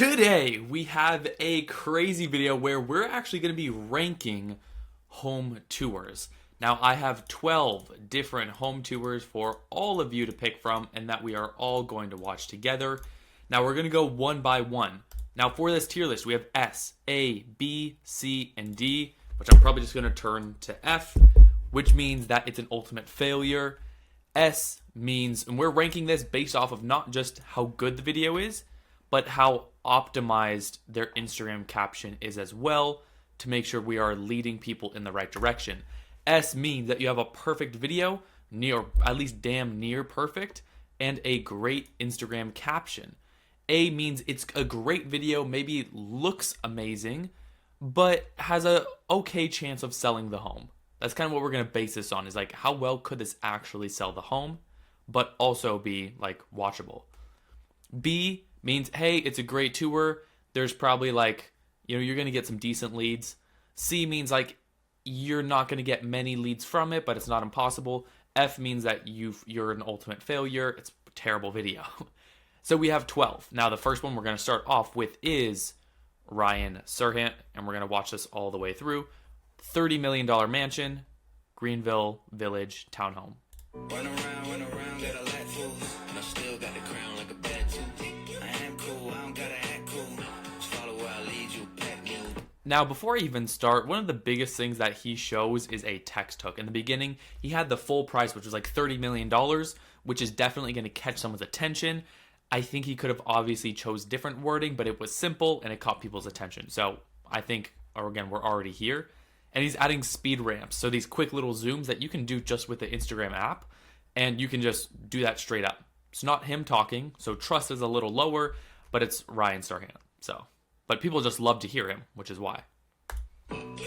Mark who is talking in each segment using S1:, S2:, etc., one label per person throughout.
S1: Today we have a crazy video where we're actually going to be ranking home tours. Now I have 12 different home tours for all of you to pick from and that we are all going to watch together. Now we're going to go one by one. Now for this tier list we have S, A, B, C, and D, which I'm probably just going to turn to F, which means that it's an ultimate failure. S means, and we're ranking this based off of not just how good the video is, but how optimized their Instagram caption is as well to make sure we are leading people in the right direction. S means that you have a perfect video, near, at least damn near perfect, and a great Instagram caption. A means it's a great video, maybe looks amazing, but has a okay chance of selling the home. That's kind of what we're going to base this on, is like how well could this actually sell the home, but also be like watchable. B means, hey, it's a great tour. There's probably like, you're going to get some decent leads. C means like you're not going to get many leads from it, but it's not impossible. F means that you're an ultimate failure. It's a terrible video. So we have 12. Now the first one we're going to start off with is Ryan Serhant, and we're going to watch this all the way through. $30 million mansion, Greenville Village townhome.
S2: Run around, got a lot fools, and I still got the crown like a bad tooth. I am cool, I don't gotta act cool. Just follow where I lead you, pack mule.
S1: Now, before I even start, one of the biggest things that he shows is a text hook. In the beginning, he had the full price, which was like $30 million, which is definitely going to catch someone's attention. I think he could have obviously chose different wording, but it was simple and it caught people's attention. So I think, or again, we're already here. And he's adding speed ramps, so these quick little zooms that you can do just with the Instagram app, and you can just do that straight up. It's not him talking, so trust is a little lower, but it's Ryan Serhant. So, but people just love to hear him, which is why.
S2: Blowing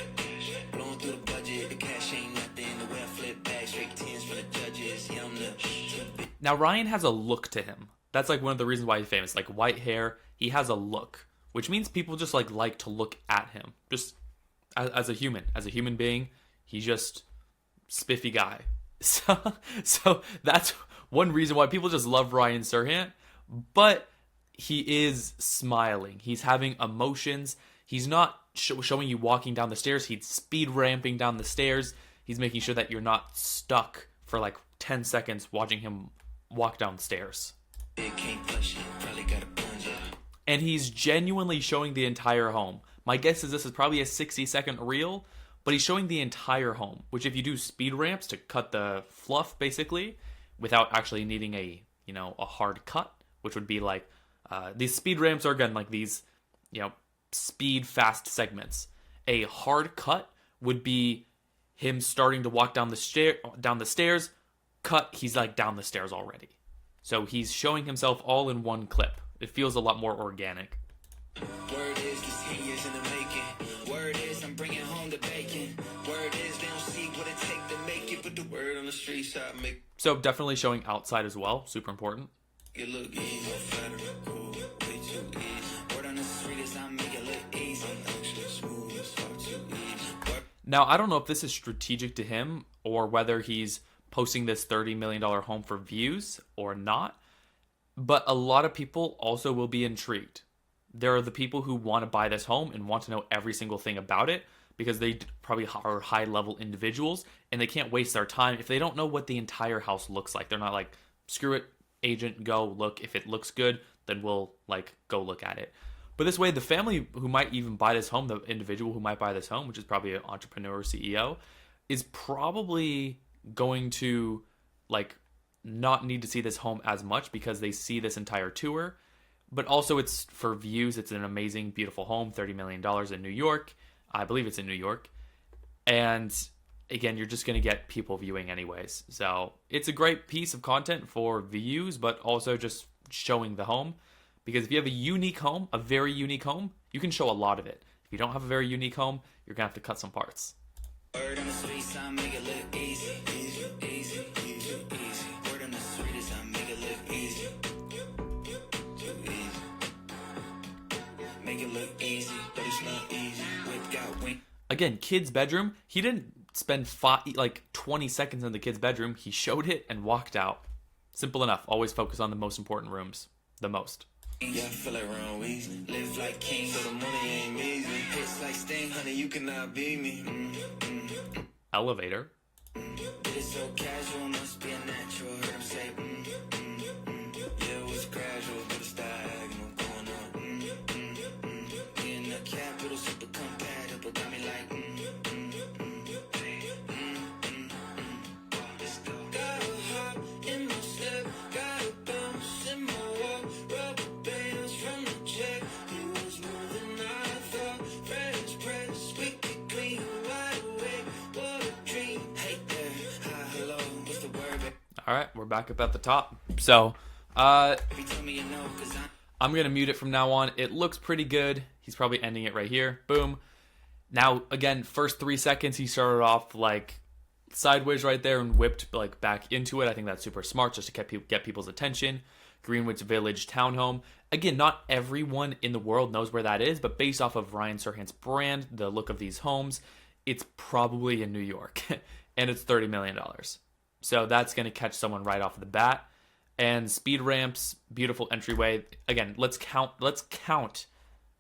S2: through the budget, the cash ain't nothing. The way I flip back, straight tens for the judges. Yeah, I'm the...
S1: Now Ryan has a look to him. That's like one of the reasons why he's famous. Like white hair, he has a look, which means people just like to look at him. Just as a human being, he's just spiffy guy. So that's one reason why people just love Ryan Serhant. But he is smiling. He's having emotions. He's not showing you walking down the stairs. He's speed ramping down the stairs. He's making sure that you're not stuck for like 10 seconds watching him walk down the stairs. And he's genuinely showing the entire home. My guess is this is probably a 60-second reel, but he's showing the entire home, which if you do speed ramps to cut the fluff, basically, without actually needing a hard cut, which would be like, these speed ramps are, again, like these, speed fast segments. A hard cut would be him starting to walk down the stairs, cut, he's like down the stairs already. So he's showing himself all in one clip. It feels a lot more organic.
S2: Word is this 10 years in the making. Word is I'm bringing home the bacon. Word is they don't see what it take to make it, but the word on the streets I make.
S1: So definitely showing outside as well, super important.
S2: It look easy, flatter, cool, way too easy. Word on the street is I make it look easy. Extra smooth, it's far too easy.
S1: Now I don't know if this is strategic to him or whether he's posting this $30 million home for views or not, but a lot of people also will be intrigued. There are the people who want to buy this home and want to know every single thing about it because they probably are high-level individuals and they can't waste their time if they don't know what the entire house looks like. They're not like, screw it, agent, go look. If it looks good, then we'll go look at it. But this way, the family who might even buy this home, the individual who might buy this home, which is probably an entrepreneur or CEO, is probably going to not need to see this home as much because they see this entire tour. But also it's for views. It's an amazing, beautiful home, $30 million in New York. I believe it's in New York. And again, you're just going to get people viewing anyways. So it's a great piece of content for views, but also just showing the home. Because if you have a unique home, a very unique home, you can show a lot of it. If you don't have a very unique home, you're going to have to cut some parts.
S2: Word on the streets I make it look easy, easy, easy, easy, easy. Word on the streets I make it look easy. Make it look easy, but it's not easy.
S1: Again, kid's bedroom. He didn't spend 20 seconds in the kid's bedroom. He showed it and walked out. Simple enough. Always focus on the most important rooms. The most.
S2: Yeah, I feel like Ron Weasley. Live like king, so the money ain't easy. Hits like Sting, honey, you cannot beat me.
S1: Elevator.
S2: It's so casual, must be a natural. Heard him say, yeah, it was gradual, but it's diagonal going up. In the capital, super compatible, got me like, Gotta hop in my step, gotta bounce in my walk. Rubber bands from the jet, you was moving, I thought. French press, we could clean, wide awake, what a dream. Hey there, hi, hello, what's the word, babe?
S1: All right, we're back up at the top. So,
S2: Baby, tell me you know, 'cause
S1: I'm going to mute it from now on. It looks pretty good. He's probably ending it right here. Boom. Now, again, first 3 seconds, he started off like sideways right there and whipped like back into it. I think that's super smart just to get people's attention. Greenwich Village Townhome. Again, not everyone in the world knows where that is, but based off of Ryan Serhant's brand, the look of these homes, it's probably in New York, and it's $30 million. So that's going to catch someone right off the bat. And speed ramps, beautiful entryway. Again, let's count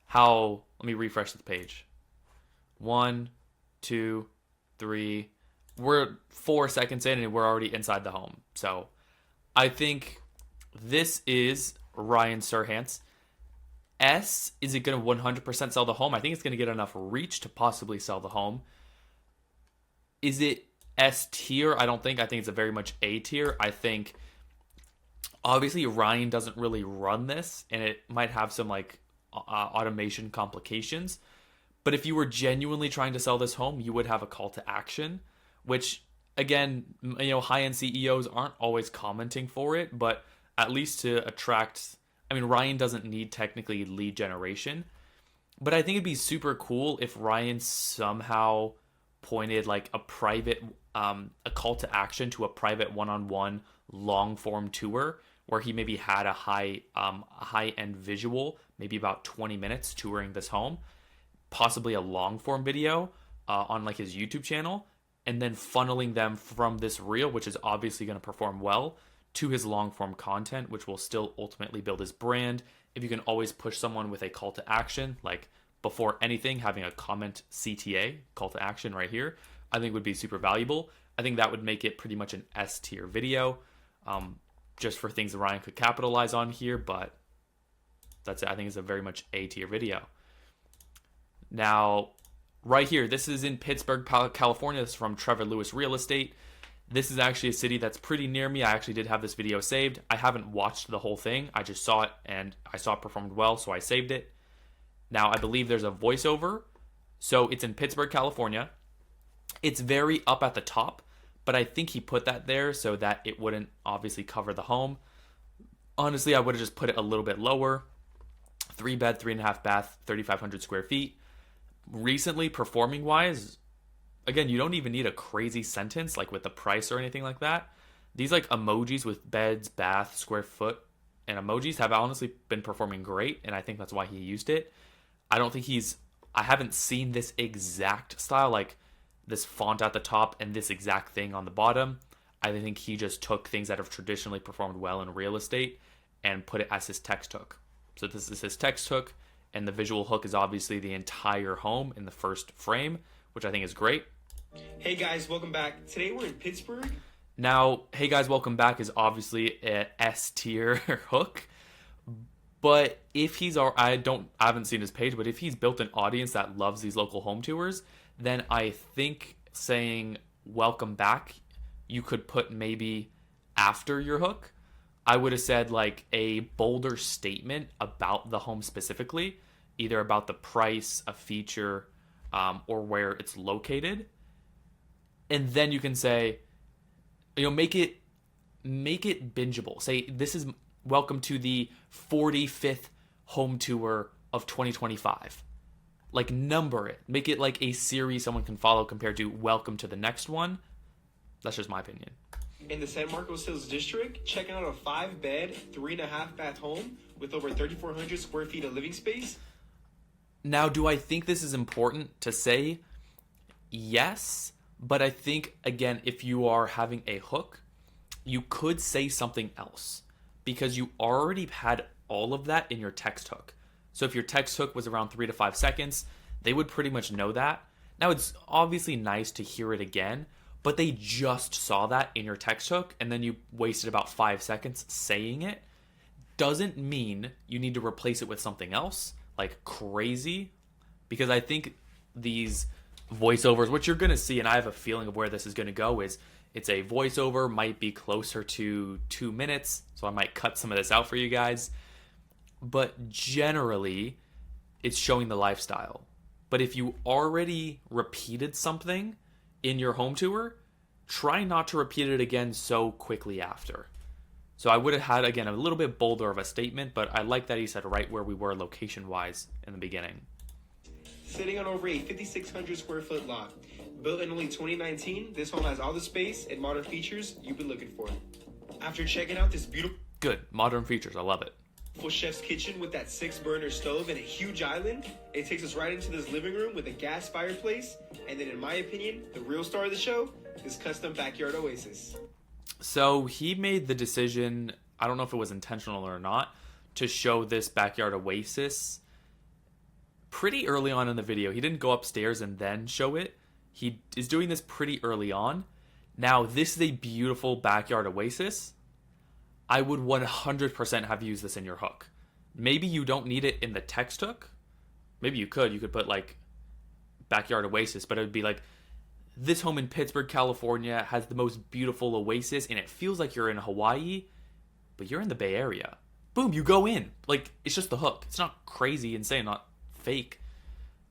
S1: how. Let me refresh the page. 1, 2, 3. We're 4 seconds in and we're already inside the home. So I think this is Ryan Serhant's. Is it going to 100% sell the home? I think it's going to get enough reach to possibly sell the home. Is it S tier? I don't think. I think it's a very much A tier. I think obviously Ryan doesn't really run this and it might have some like automation complications. But if you were genuinely trying to sell this home, you would have a call to action, which again, high-end CEOs aren't always commenting for it, but at least to attract, Ryan doesn't need technically lead generation, but I think it'd be super cool if Ryan somehow pointed like a private, a call to action to a private one-on-one long form tour where he maybe had a high-end visual, maybe about 20 minutes touring this home, possibly a long form video on like his YouTube channel, and then funneling them from this reel, which is obviously going to perform well, to his long form content, which will still ultimately build his brand. If you can always push someone with a call to action, like before anything, having a comment CTA, call to action right here, I think would be super valuable. I think that would make it pretty much an S tier video, just for things that Ryan could capitalize on here, but that's it. I think it's a very much A tier video. Now, right here, this is in Pittsburgh, California. This is from Trevor Lewis Real Estate. This is actually a city that's pretty near me. I actually did have this video saved. I haven't watched the whole thing. I just saw it, and I saw it performed well, so I saved it. Now, I believe there's a voiceover. So it's in Pittsburgh, California. It's very up at the top, but I think he put that there so that it wouldn't obviously cover the home. Honestly, I would have just put it a little bit lower. 3-bed, 3.5 bath, 3,500 square feet. Recently, performing wise, again, you don't even need a crazy sentence like with the price or anything like that. These like emojis with beds, bath, square foot, and emojis have honestly been performing great, and I think that's why he used it. I haven't seen this exact style, like this font at the top and this exact thing on the bottom. I think he just took things that have traditionally performed well in real estate and put it as his text hook. So this is his text hook. And the visual hook is obviously the entire home in the first frame, which I think is great.
S3: Hey guys, welcome back. Today we're in Pittsburgh.
S1: Now, hey guys, welcome back is obviously an S tier hook. But if I haven't seen his page, but if he's built an audience that loves these local home tours, then I think saying welcome back, you could put maybe after your hook. I would have said like a bolder statement about the home specifically, either about the price, a feature, or where it's located. And then you can say, make it bingeable. Say, this is welcome to the 45th home tour of 2025. Like, number it. Make it like a series someone can follow compared to welcome to the next one. That's just my opinion.
S3: In the San Marcos Hills district, checking out a 5-bed, 3.5 bath home with over 3,400 square feet of living space.
S1: Now, do I think this is important to say? Yes, but I think, again, if you are having a hook, you could say something else because you already had all of that in your text hook. So if your text hook was around 3 to 5 seconds, they would pretty much know that. Now, it's obviously nice to hear it again, but they just saw that in your text hook, and then you wasted about 5 seconds saying it. Doesn't mean you need to replace it with something else, like crazy, because I think these voiceovers, what you're going to see, and I have a feeling of where this is going to go, is it's a voiceover, might be closer to 2 minutes, so I might cut some of this out for you guys. But generally, it's showing the lifestyle. But if you already repeated something in your home tour, try not to repeat it again so quickly after. So I would have had, again, a little bit bolder of a statement, but I like that he said right where we were location-wise in the beginning.
S3: Sitting on over a 5,600 square foot lot. Built in only 2019, this home has all the space and modern features you've been looking for. After checking out this beautiful
S1: Good. Modern features. I love it.
S3: chef's kitchen with that 6-burner stove and a huge island, it takes us right into this living room with a gas fireplace. And then, in my opinion, the real star of the show, this custom backyard oasis.
S1: So he made the decision, I don't know if it was intentional or not, to show this backyard oasis pretty early on in the video. He didn't go upstairs and then show it. He is doing this pretty early on. Now, this is a beautiful backyard oasis. I would 100% have used this in your hook. Maybe you don't need it in the text hook. Maybe you could. You could put like backyard oasis, but it would be like, this home in Pittsburgh, California has the most beautiful oasis, and it feels like you're in Hawaii, but you're in the Bay Area. Boom, you go in. Like, it's just the hook. It's not crazy, insane, not fake.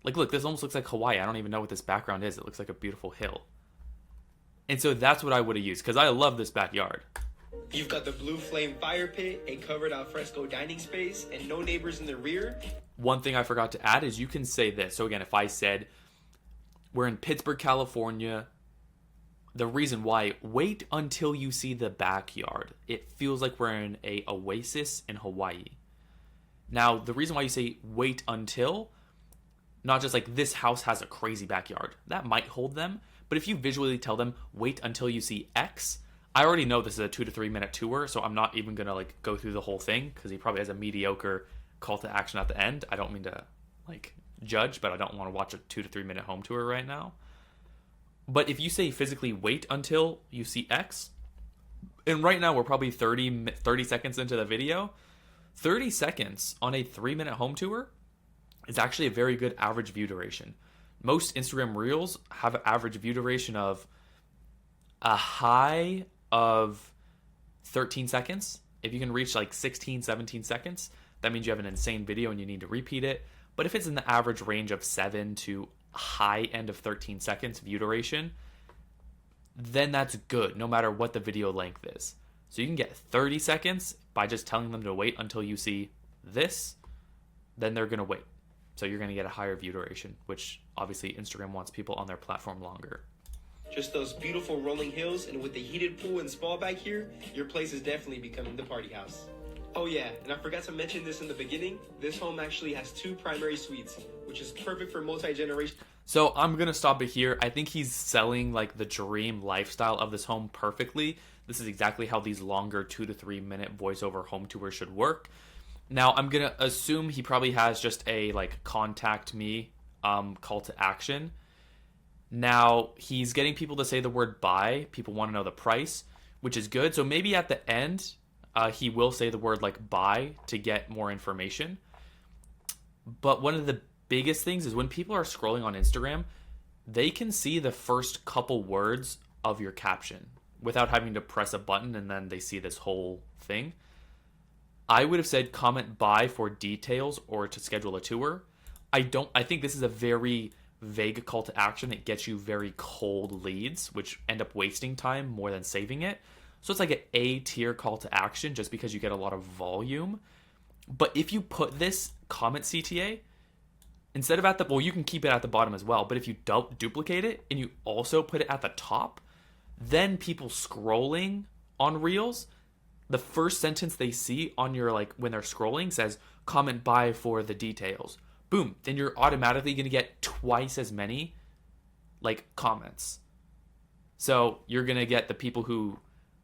S1: Like, look, this almost looks like Hawaii. I don't even know what this background is. It looks like a beautiful hill. And so that's what I would have used, because I love this backyard.
S3: You've got the blue flame fire pit, a covered al fresco dining space, and no neighbors in the rear.
S1: One thing I forgot to add is you can say this. So again, if I said, we're in Pittsburgh, California, the reason why, wait until you see the backyard. It feels like we're in a oasis in Hawaii. Now, the reason why you say wait until, not just like this house has a crazy backyard. That might hold them. But if you visually tell them, wait until you see X, I already know this is a 2 to 3 minute tour, so I'm not even going to like go through the whole thing, because he probably has a mediocre call to action at the end. I don't mean to like judge, but I don't want to watch a 2 to 3 minute home tour right now. But if you say physically wait until you see X, and right now we're probably 30 seconds into the video, 30 seconds on a 3-minute home tour is actually a very good average view duration. Most Instagram Reels have an average view duration of a high of 13 seconds. If you can reach like 16, 17 seconds, that means you have an insane video and you need to repeat it. But if it's in the average range of 7 to high end of 13 seconds view duration, then that's good no matter what the video length is. So you can get 30 seconds by just telling them to wait until you see this, then they're going to wait. So you're going to get a higher view duration, which obviously Instagram wants people on their platform longer.
S3: Just those beautiful rolling hills, and with the heated pool and spa back here, your place is definitely becoming the party house. Oh yeah, and I forgot to mention this in the beginning, this home actually has 2 primary suites, which is perfect for multi-generation.
S1: So I'm going to stop it here. I think he's selling like the dream lifestyle of this home perfectly. This is exactly how these longer 2 to 3 minute voiceover home tours should work. Now I'm going to assume he probably has just a like contact me call to action. Now he's getting people to say the word buy. People want to know the price, which is good. So maybe at the end, he will say the word like buy to get more information. But one of the biggest things is when people are scrolling on Instagram, they can see the first couple words of your caption without having to press a button, and then they see this whole thing. I would have said comment buy for details or to schedule a tour. I think this is a very vague call to action. It gets you very cold leads, which end up wasting time more than saving it. So it's like an A tier call to action just because you get a lot of volume. But if you put this comment CTA, instead of you can keep it at the bottom as well. But if you duplicate it and you also put it at the top, then people scrolling on Reels, the first sentence they see on your, like, when they're scrolling says, comment buy for the details. Boom. Then you're automatically going to get twice as many, like, comments. So you're going to get the people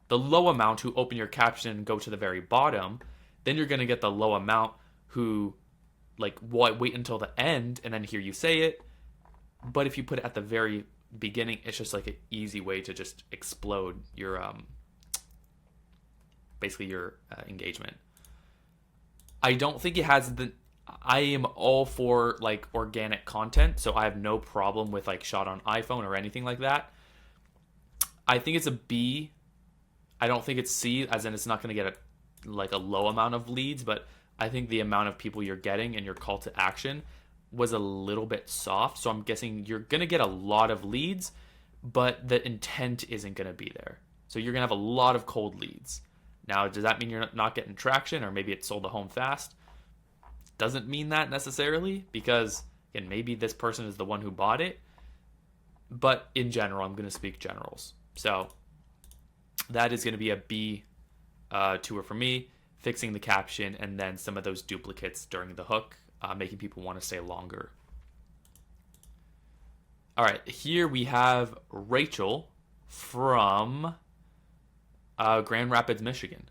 S1: the low amount who open your caption and go to the very bottom. Then you're going to get the low amount who like wait until the end and then hear you say it. But if you put it at the very beginning, it's just like an easy way to just explode your basically your engagement. I don't think it has the. I am all for like organic content, so I have no problem with like shot on iPhone or anything like that. I think it's a B. I don't think it's C, as in it's not going to get a low amount of leads, but I think the amount of people you're getting and your call to action was a little bit soft. So I'm guessing you're going to get a lot of leads, but the intent isn't going to be there. So you're going to have a lot of cold leads. Now, does that mean you're not getting traction, or maybe it sold the home fast? Doesn't mean that necessarily, because again, maybe this person is the one who bought it. But in general, I'm going to speak generals. So that is going to be a B tour for me, fixing the caption and then some of those duplicates during the hook, making people want to stay longer. All right, here we have Rachel from Grand Rapids, Michigan.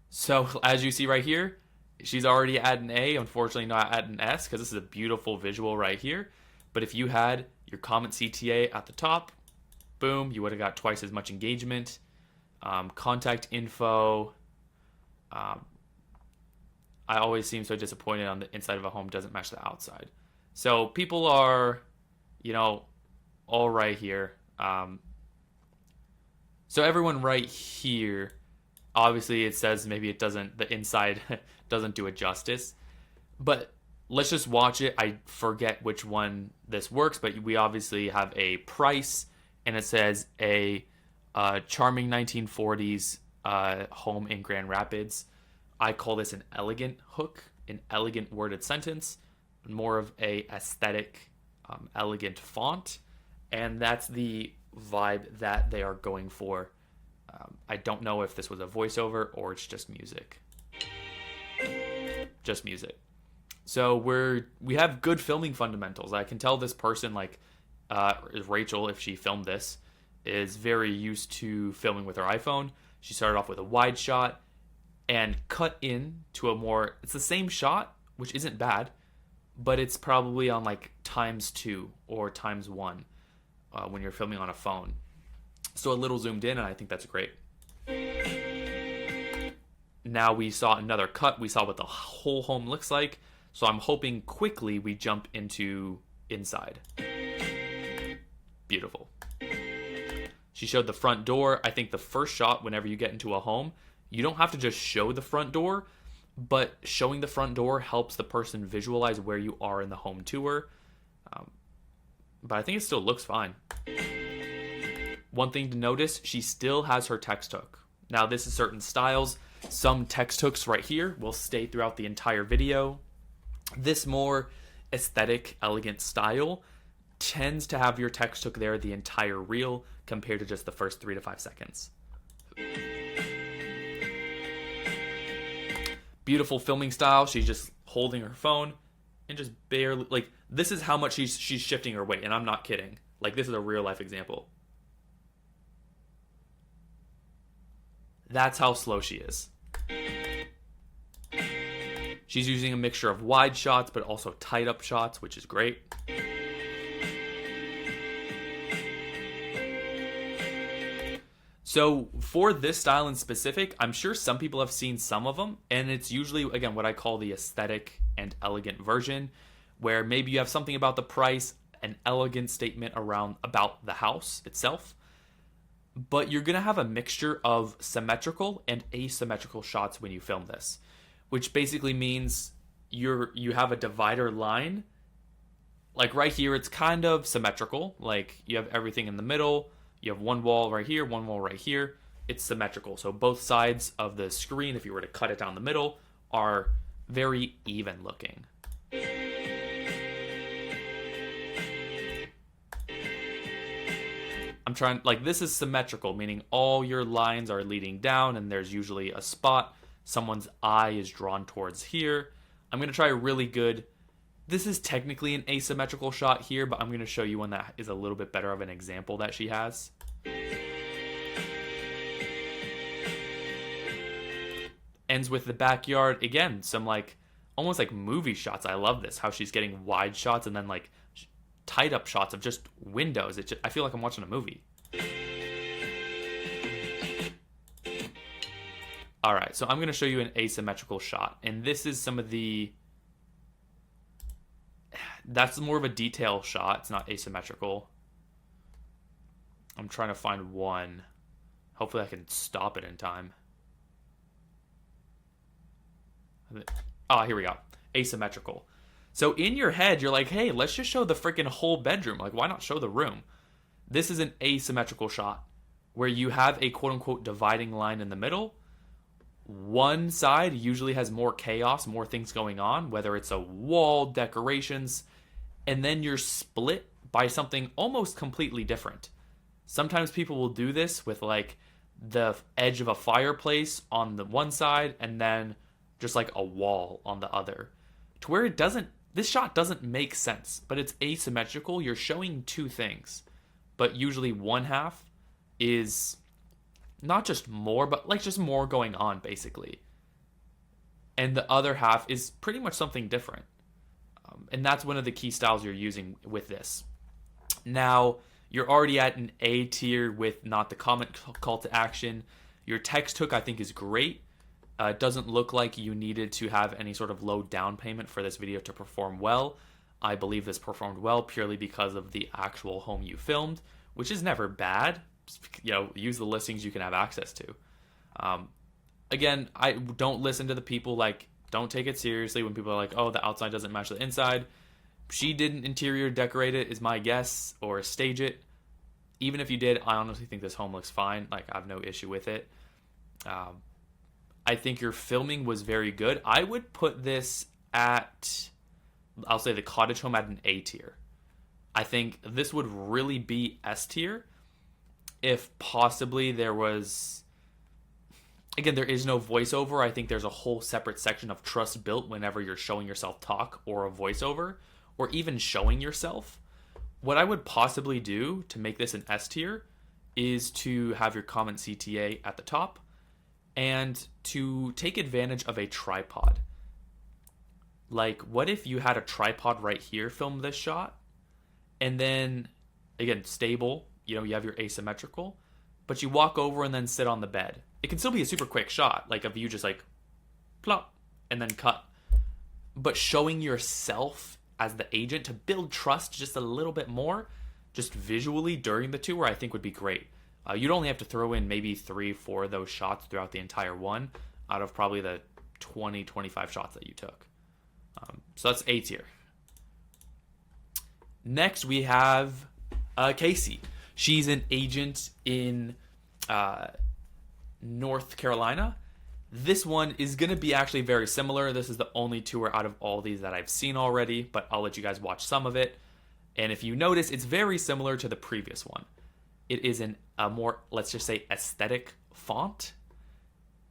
S1: So as you see right here, she's already at an A, unfortunately not at an S, because this is a beautiful visual right here. But if you had your comment CTA at the top, boom, you would have got twice as much engagement. Contact info. I always seem so disappointed on the inside of a home doesn't match the outside. So people are, all right here. So everyone right here, obviously it says maybe the inside doesn't do it justice. But let's just watch it. I forget which one this works, but we obviously have a price, and it says a charming 1940s home in Grand Rapids. I call this an elegant hook, an elegant worded sentence, more of a aesthetic, elegant font, and that's the vibe that they are going for. I don't know if this was a voiceover or it's just music. Just music. So we have good filming fundamentals. I can tell this person, is Rachel, if she filmed this, is very used to filming with her iPhone. She started off with a wide shot and cut in to it's the same shot, which isn't bad, but it's probably on ×2 or ×1 when you're filming on a phone. So a little zoomed in, and I think that's great. Now we saw another cut. We saw what the whole home looks like. So I'm hoping quickly we jump into inside. Beautiful. She showed the front door. I think the first shot, whenever you get into a home, you don't have to just show the front door, but showing the front door helps the person visualize where you are in the home tour. But I think it still looks fine. One thing to notice, she still has her text hook. Now, this is certain styles. Some text hooks right here will stay throughout the entire video. This more aesthetic, elegant style tends to have your text hook there the entire reel compared to just the first 3 to 5 seconds. Beautiful filming style. She's just holding her phone and just barely, this is how much she's shifting her weight, and I'm not kidding. This is a real life example. That's how slow she is. She's using a mixture of wide shots, but also tight up shots, which is great. So for this style in specific, I'm sure some people have seen some of them, and it's usually, again, what I call the aesthetic and elegant version, where maybe you have something about the price, an elegant statement about the house itself, but you're going to have a mixture of symmetrical and asymmetrical shots when you film this, which basically means you have a divider line. Right here, it's kind of symmetrical. You have everything in the middle. You have one wall right here, one wall right here. It's symmetrical. So both sides of the screen, if you were to cut it down the middle, are very even looking. I'm trying, this is symmetrical, meaning all your lines are leading down and there's usually a spot. Someone's eye is drawn towards here. I'm going to try really good. This is technically an asymmetrical shot here, but I'm going to show you one that is a little bit better of an example that she has. Ends with the backyard. Again, some like almost like movie shots. I love this, how she's getting wide shots and then like tight up shots of just windows. I feel like I'm watching a movie. All right, so I'm going to show you an asymmetrical shot. And this is some of the... That's more of a detail shot. It's not asymmetrical. I'm trying to find one. Hopefully I can stop it in time. Oh, here we go. Asymmetrical. So in your head, you're like, hey, let's just show the freaking whole bedroom. Like, why not show the room? This is an asymmetrical shot where you have a quote-unquote dividing line in the middle. One side usually has more chaos, more things going on, whether it's a wall, decorations, and then you're split by something almost completely different. Sometimes people will do this with like the edge of a fireplace on the one side and then just like a wall on the other, to where this shot doesn't make sense, but it's asymmetrical. You're showing two things, but usually one half is not just more, but like just more going on basically. And the other half is pretty much something different. And that's one of the key styles you're using with this. Now, you're already at an A tier with not the comment call to action. Your text hook, I think, is great. It doesn't look like you needed to have any sort of low down payment for this video to perform well. I believe this performed well purely because of the actual home you filmed, which is never bad. You know, use the listings you can have access to. Again, I don't listen to the people, like, don't take it seriously when people are like, oh, the outside doesn't match the inside. She didn't interior decorate it, is my guess, or stage it. Even if you did, I honestly think this home looks fine. Like, I have no issue with it. I think your filming was very good. I would put this at, I'll say the cottage home at an A tier. I think this would really be S tier if possibly there was, again, there is no voiceover. I think there's a whole separate section of trust built whenever you're showing yourself talk or a voiceover or even showing yourself. What I would possibly do to make this an S tier is to have your comment CTA at the top and to take advantage of a tripod. Like, what if you had a tripod right here film this shot, and then, again, stable, you know, you have your asymmetrical, but you walk over and then sit on the bed. It can still be a super quick shot, like of you just like plop and then cut. But showing yourself as the agent to build trust just a little bit more, just visually during the tour, I think would be great. You'd only have to throw in maybe 3-4 of those shots throughout the entire one out of probably the 20-25 shots that you took. So that's A tier. Next, we have Casey. She's an agent in North Carolina. This one is going to be actually very similar. This is the only tour out of all these that I've seen already, but I'll let you guys watch some of it. And if you notice, it's very similar to the previous one. It is in a more, let's just say, aesthetic font.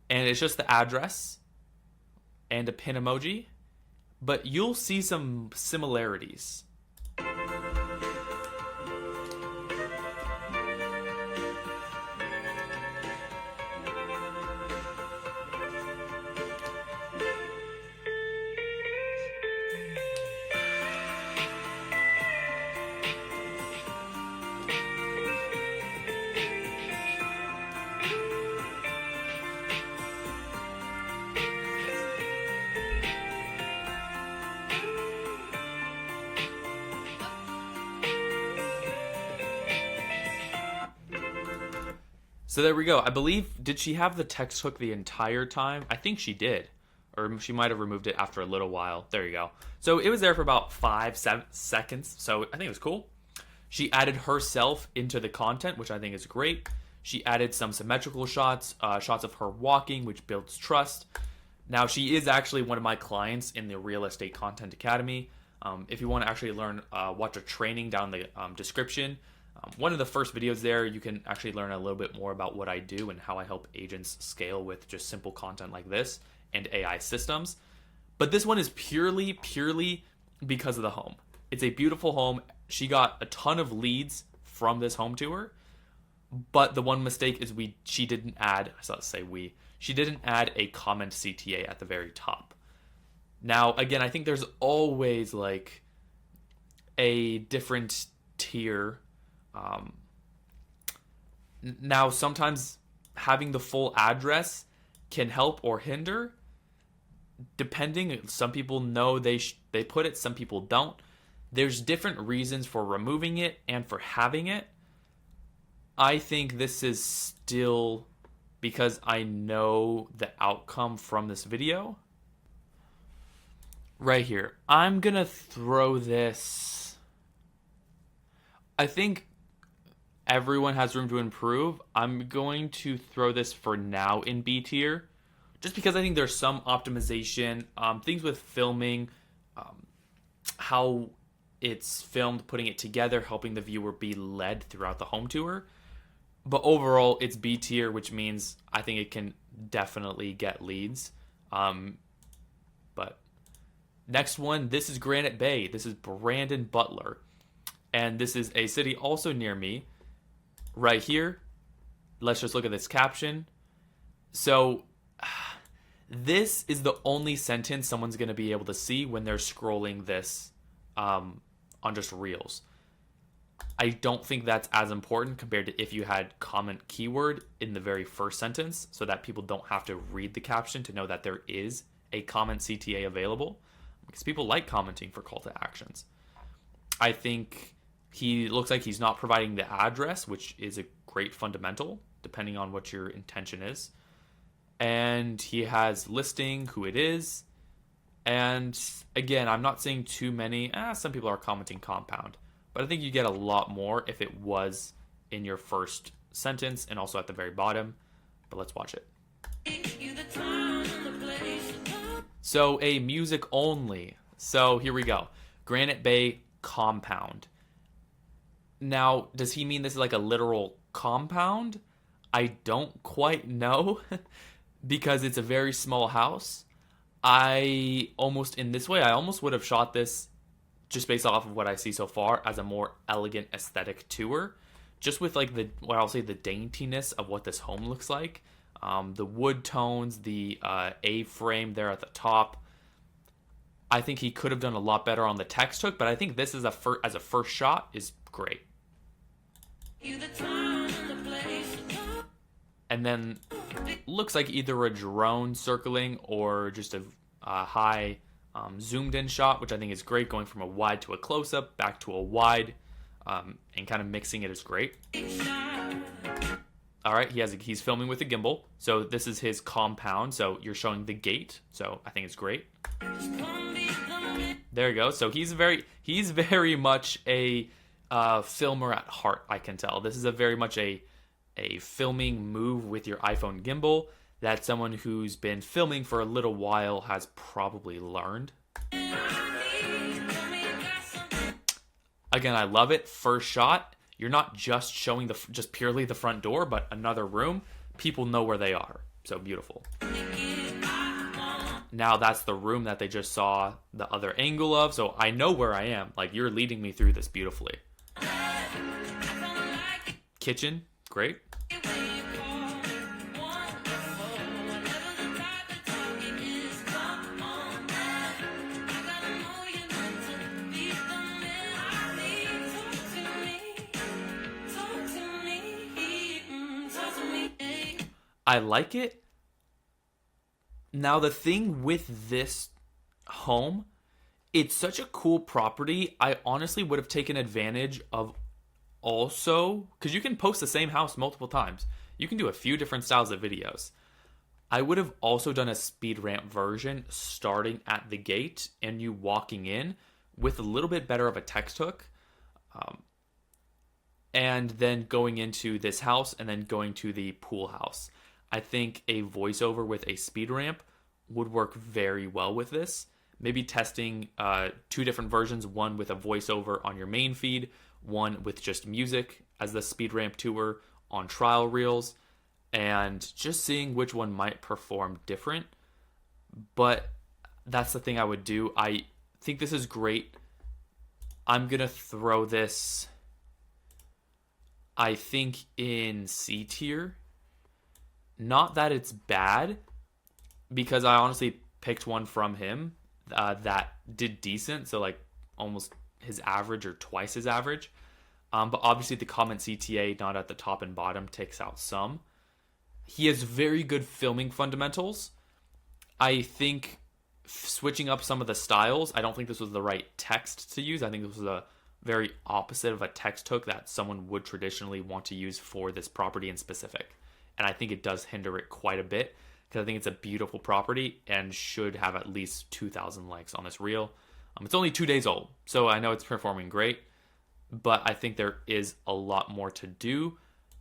S1: And it's just the address and a pin emoji. But you'll see some similarities. So there we go. I believe, did she have the text hook the entire time? I think she did. Or she might have removed it after a little while. There you go. So it was there for about 5-7 seconds. So I think it was cool. She added herself into the content, which I think is great. She added some symmetrical shots, shots of her walking, which builds trust. Now, she is actually one of my clients in the Real Estate Content Academy. If you want to actually learn, watch a training down the description. One of the first videos there, you can actually learn a little bit more about what I do and how I help agents scale with just simple content like this and AI systems. But this one is purely because of the home. It's a beautiful home. She got a ton of leads from this home tour, But the one mistake is she didn't add, she didn't add a comment CTA at the very top. Now, again, I think there's always like a different tier. Now, sometimes having the full address can help or hinder, depending. Some people know they put it, some people don't. There's different reasons for removing it and for having it. I think this is still because I know the outcome from this video. Right here. I'm going to throw this. I think everyone has room to improve. I'm going to throw this for now in B tier. Just because I think there's some optimization. Things with filming. How it's filmed, putting it together, helping the viewer be led throughout the home tour. But overall, it's B tier, which means I think it can definitely get leads. But next one, this is Granite Bay. This is Brandon Butler. And this is a city also near me. Right here. Let's just look at this caption. So, this is the only sentence someone's going to be able to see when they're scrolling this on just Reels. I don't think that's as important compared to if you had comment keyword in the very first sentence, so that people don't have to read the caption to know that there is a comment CTA available, because people like commenting for call to actions. I think he looks like he's not providing the address, which is a great fundamental, depending on what your intention is. And he has listing, who it is. And again, I'm not seeing too many. Some people are commenting compound. But I think you get a lot more if it was in your first sentence and also at the very bottom. But let's watch it. So a music only. So here we go. Granite Bay compound. Now, does he mean this is like a literal compound? I don't quite know because it's a very small house. I almost would have shot this just based off of what I see so far as a more elegant aesthetic tour. Just with like the daintiness of what this home looks like. The wood tones, the A-frame there at the top. I think he could have done a lot better on the text hook, but I think this is as a first shot is great. And then looks like either a drone circling or just a high zoomed in shot, which I think is great, going from a wide to a close-up, back to a wide, and kind of mixing it is great. All right, he's filming with a gimbal, so this is his compound, so you're showing the gate, so I think it's great. There you go. So he's very much a filmer at heart, I can tell. This is very much a filming move with your iPhone gimbal that someone who's been filming for a little while has probably learned. Again, I love it. First shot, you're not just showing just purely the front door, but another room. People know where they are. So beautiful. Now that's the room that they just saw the other angle of, so I know where I am. Like, you're leading me through this beautifully. Kitchen, great. I like it. Now, the thing with this home, it's such a cool property. I honestly would have taken advantage of also, because you can post the same house multiple times. You can do a few different styles of videos. I would have also done a speed ramp version starting at the gate and you walking in with a little bit better of a text hook. And then going into this house and then going to the pool house. I think a voiceover with a speed ramp would work very well with this. Maybe testing two different versions, one with a voiceover on your main feed, one with just music as the speed ramp tour on trial reels, and just seeing which one might perform different. But that's the thing I would do. I think this is great. I'm going to throw this... I think in C tier, not that it's bad, because I honestly picked one from him that did decent, so like almost his average or twice his average. But obviously the comment CTA, not at the top and bottom, takes out some. He has very good filming fundamentals. I think switching up some of the styles, I don't think this was the right text to use. I think this was a very opposite of a text hook that someone would traditionally want to use for this property in specific. And I think it does hinder it quite a bit, because I think it's a beautiful property and should have at least 2,000 likes on this reel. It's only 2 days old, so I know it's performing great, but I think there is a lot more to do.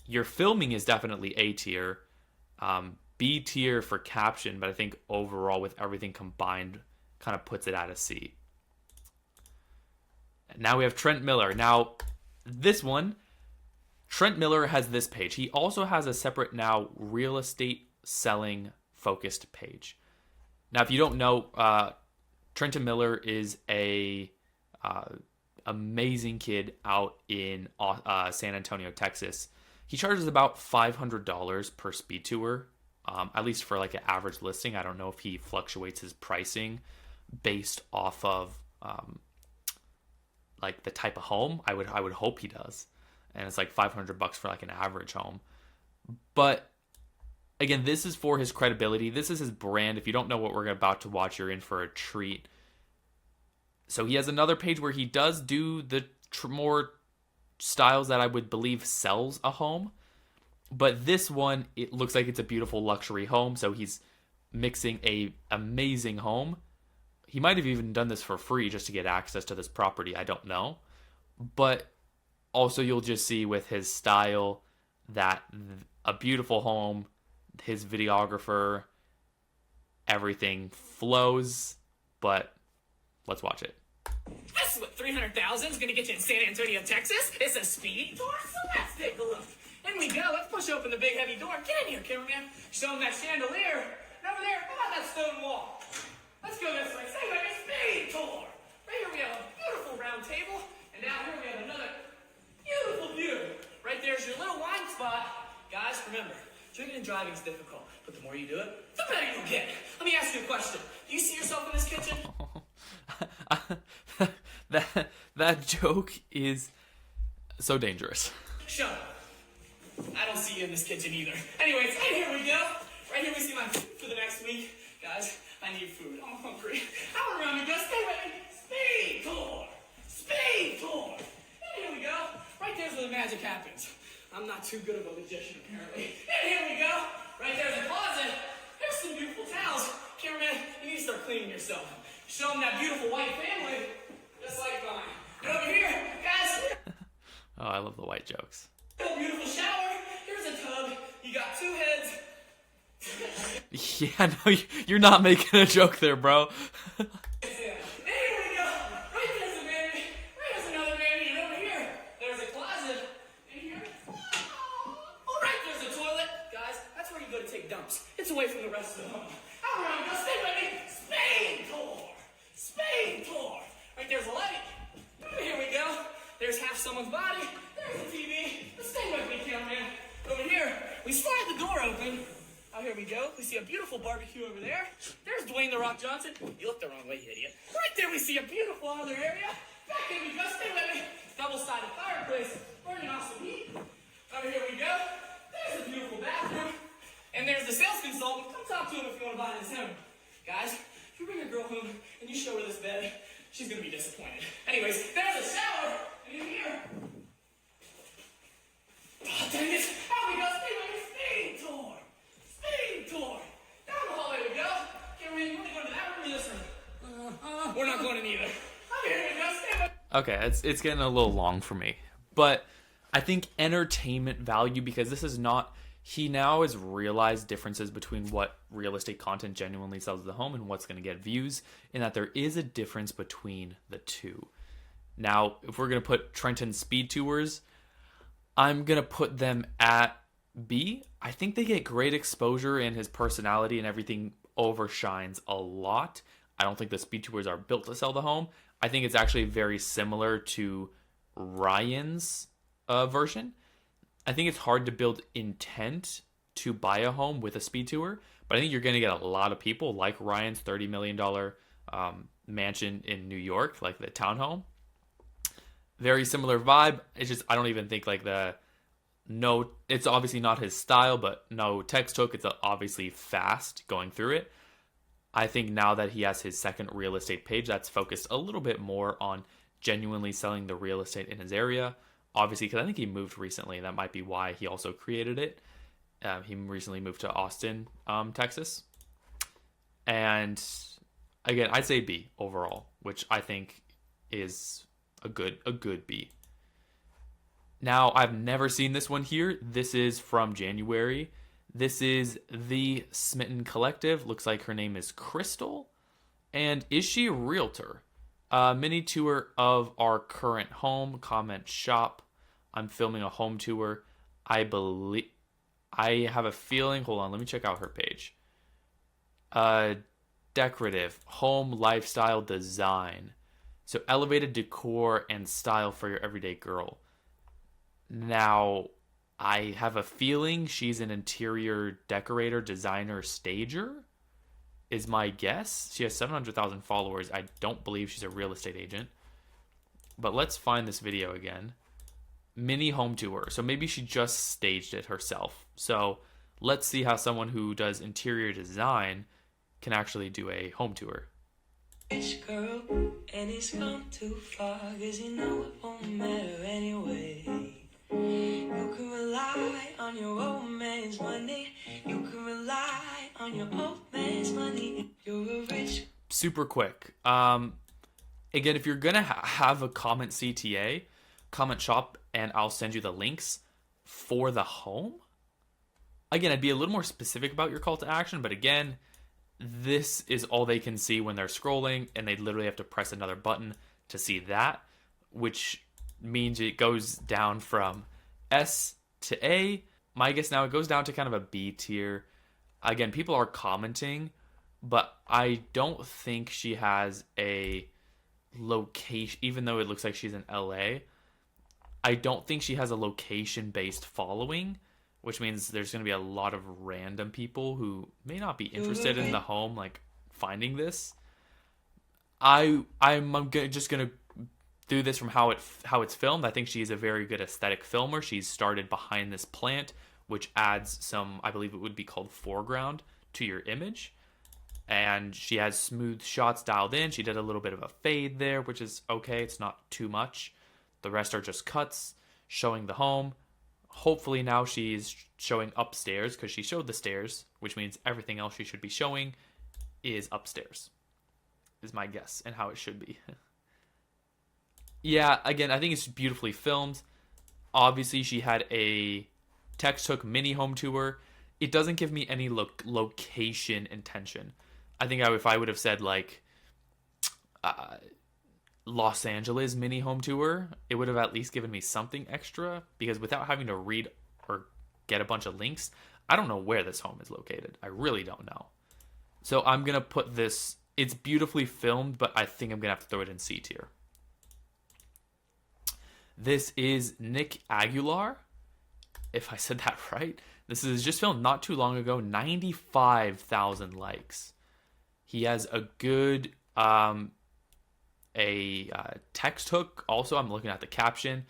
S1: Your filming is definitely A tier, B tier for caption, but I think overall with everything combined kind of puts it at a C. Now we have Trent Miller. Now this one, Trent Miller has this page. He also has a separate now real estate selling focused page. Now if you don't know, Trenton Miller is a amazing kid out in San Antonio, Texas. He charges about $500 per speed tour, at least for like an average listing. I don't know if he fluctuates his pricing based off of like the type of home. I would hope he does, and it's like $500 for like an average home. But again, this is for his credibility. This is his brand. If you don't know what we're about to watch, you're in for a treat. So he has another page where he does do the more styles that I would believe sells a home. But this one, it looks like it's a beautiful luxury home. So he's mixing a amazing home. He might have even done this for free just to get access to this property. I don't know. But also you'll just see with his style that a beautiful home, his videographer, everything flows. But let's watch it.
S4: This is what 300,000 is going to get you in San Antonio, Texas. It's a speed tour, so let's take a look. In we go. Let's push open the big heavy door. Get in here, cameraman. Show them that chandelier. And over there, how about that stone wall? Let's go this way. Say like a speed tour. Right here we have a beautiful round table, and down here we have another beautiful view. Right there's your little wine spot. Guys, remember, drinking and driving is difficult, but the more you do it, the better you'll get. Let me ask you a question. Do you see yourself in this kitchen?
S1: that joke is so dangerous.
S4: Shut up. I don't see you in this kitchen either. Anyways, right here we go. Right here we see my food for the next week. Guys, I need food. I'm hungry. How around me go? Stay with me. Speed tour. Speed tour. And here we go. Right there's where the magic happens. I'm not too good of a magician, apparently. And here we go. Right there's a closet. There's some beautiful towels. Cameraman, you need to start cleaning yourself. Show them that beautiful white family, just like mine. And over here, guys.
S1: Oh, I love the white jokes.
S4: A beautiful shower. Here's a tub. You got 2 heads.
S1: Yeah, no, you're not making a joke there, bro.
S4: There we go. Right there's a baby. Right there's another baby. And over here, there's a closet. And here, oh, right there's a toilet. Guys, that's where you go to take dumps. It's away from the rest of the home. How around? Go stay with me. Speed tour. Speed tour. Right there's a light. And here we go. There's half someone's body. There's a TV. Stay with me, cameraman. Over here, we slide the door open. Oh, here we go. We see a beautiful barbecue over there. There's Dwayne The Rock Johnson. You looked the wrong way, you idiot. Right there, we see a beautiful other area. Back in we go. Stay with me. Double-sided fireplace. Burning off some heat. Over here we go. There's a beautiful bathroom. And there's the sales consultant. Come talk to him if you want to buy this home. Guys, if you bring a girl home and you show her this bed, she's going to be disappointed. Anyways, there's a shower. And in here. Oh, dang it. How we go? Stay with me. Speed tour. Speed tour. Down the hallway we go. Cameraman, you want to go into that room or this room? We're not going in either. Oh, here we go. Stay with me.
S1: Okay, it's getting a little long for me. But I think entertainment value, because this is not... He now has realized differences between what real estate content genuinely sells at the home and what's going to get views, and that there is a difference between the two. Now, if we're going to put Trenton Speed Tours, I'm going to put them at B. I think they get great exposure, and his personality and everything overshines a lot. I don't think the Speed Tours are built to sell the home. I think it's actually very similar to Ryan's version. I think it's hard to build intent to buy a home with a speed tour, but I think you're going to get a lot of people like Ryan's $30 million mansion in New York, like the townhome. Very similar vibe. It's just, I don't even think like it's obviously not his style, but no text hook. It's obviously fast going through it. I think now that he has his second real estate page, that's focused a little bit more on genuinely selling the real estate in his area. Obviously, because I think he moved recently. That might be why he also created it. He recently moved to Austin, Texas. And again, I'd say B overall, which I think is a good B. Now, I've never seen this one here. This is from January. This is the Smitten Collective. Looks like her name is Crystal. And is she a realtor? Mini tour of our current home. Comment shop. I'm filming a home tour. I have a feeling. Hold on, let me check out her page. Decorative home lifestyle design. So elevated decor and style for your everyday girl. Now, I have a feeling she's an interior decorator, designer, stager, is my guess. She has 700,000 followers. I don't believe she's a real estate agent. But let's find this video again. Mini home tour. So maybe she just staged it herself. So let's see how someone who does interior design can actually do a home tour.
S2: Rich girl, and it's gone too far, 'cause you know it won't matter anyway. You can rely on your old man's money. You can rely on your old man's money. You're a rich.
S1: Super quick. Again, if you're gonna have a comment CTA, comment shop, and I'll send you the links for the home. Again, I'd be a little more specific about your call to action, but again, this is all they can see when they're scrolling, and they literally have to press another button to see that, which means it goes down from S to A. My guess now, it goes down to kind of a B tier. Again, people are commenting, but I don't think she has a location, even though it looks like she's in LA. I don't think she has a location-based following, which means there's going to be a lot of random people who may not be interested in the home, like finding this. I'm just going to do this from how it's filmed. I think she is a very good aesthetic filmer. She's started behind this plant, which adds some, I believe it would be called foreground to your image. And she has smooth shots dialed in. She did a little bit of a fade there, which is okay. It's not too much. The rest are just cuts showing the home. Hopefully now she's showing upstairs, because she showed the stairs, which means everything else she should be showing is upstairs, is my guess, and how it should be. Yeah, again, I think it's beautifully filmed. Obviously, she had a text hook mini home tour. It doesn't give me any location intention. I think if I would have said like Los Angeles mini home tour, it would have at least given me something extra, because without having to read or get a bunch of links, I don't know where this home is located. I really don't know. So I'm going to put this, it's beautifully filmed, but I think I'm going to have to throw it in C tier. This is Nick Aguilar, if I said that right. This is just filmed not too long ago, 95,000 likes. He has a good text hook. Also, I'm looking at the caption.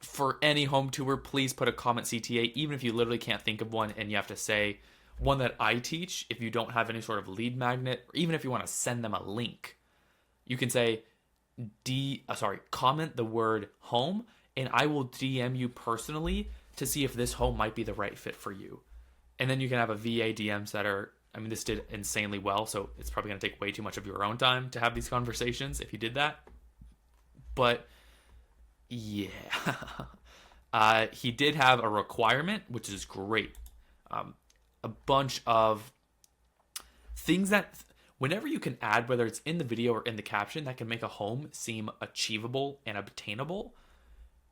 S1: For any home tour, please put a comment CTA, even if you literally can't think of one and you have to say one that I teach. If you don't have any sort of lead magnet, or even if you want to send them a link, you can say comment the word home, and I will DM you personally to see if this home might be the right fit for you. And then you can have a VA DM setter. I mean, this did insanely well, so it's probably going to take way too much of your own time to have these conversations if you did that. But yeah, he did have a requirement, which is great. A bunch of things that whenever you can add, whether it's in the video or in the caption, that can make a home seem achievable and obtainable,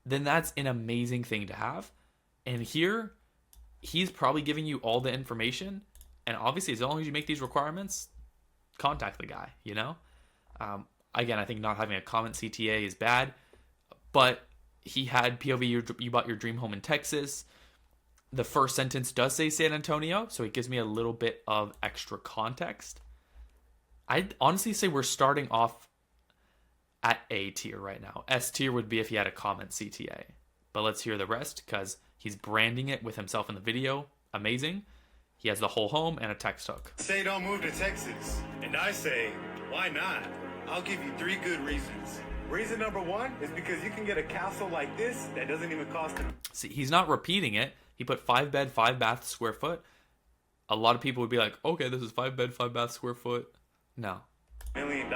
S1: then that's an amazing thing to have. And here, he's probably giving you all the information. And obviously, as long as you make these requirements, contact the guy, you know? Again, I think not having a comment CTA is bad, but he had POV, you bought your dream home in Texas. The first sentence does say San Antonio, so it gives me a little bit of extra context. I'd honestly say we're starting off at A tier right now. S tier would be if he had a comment CTA. But let's hear the rest, because he's branding it with himself in the video. Amazing. He has the whole home and a text hook.
S5: Say don't move to Texas. And I say, why not? I'll give you 3 good reasons. Reason number 1 is because you can get a castle like this that doesn't even cost him.
S1: See, he's not repeating it. He put 5 bed, 5 bath square foot. A lot of people would be like, okay, this is 5 bed, 5 bath square foot. No.
S5: $1 million.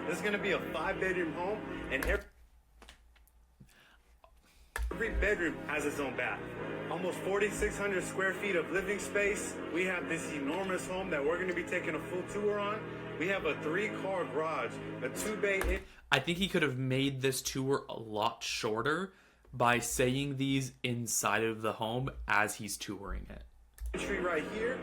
S5: This is going to be a 5-bedroom home, and every bedroom has its own bath. Almost 4,600 square feet of living space. We have this enormous home that we're going to be taking a full tour on. We have a 3-car garage, a 2-bay.
S1: I think he could have made this tour a lot shorter by saying these inside of the home as he's touring it.
S5: Entry right here,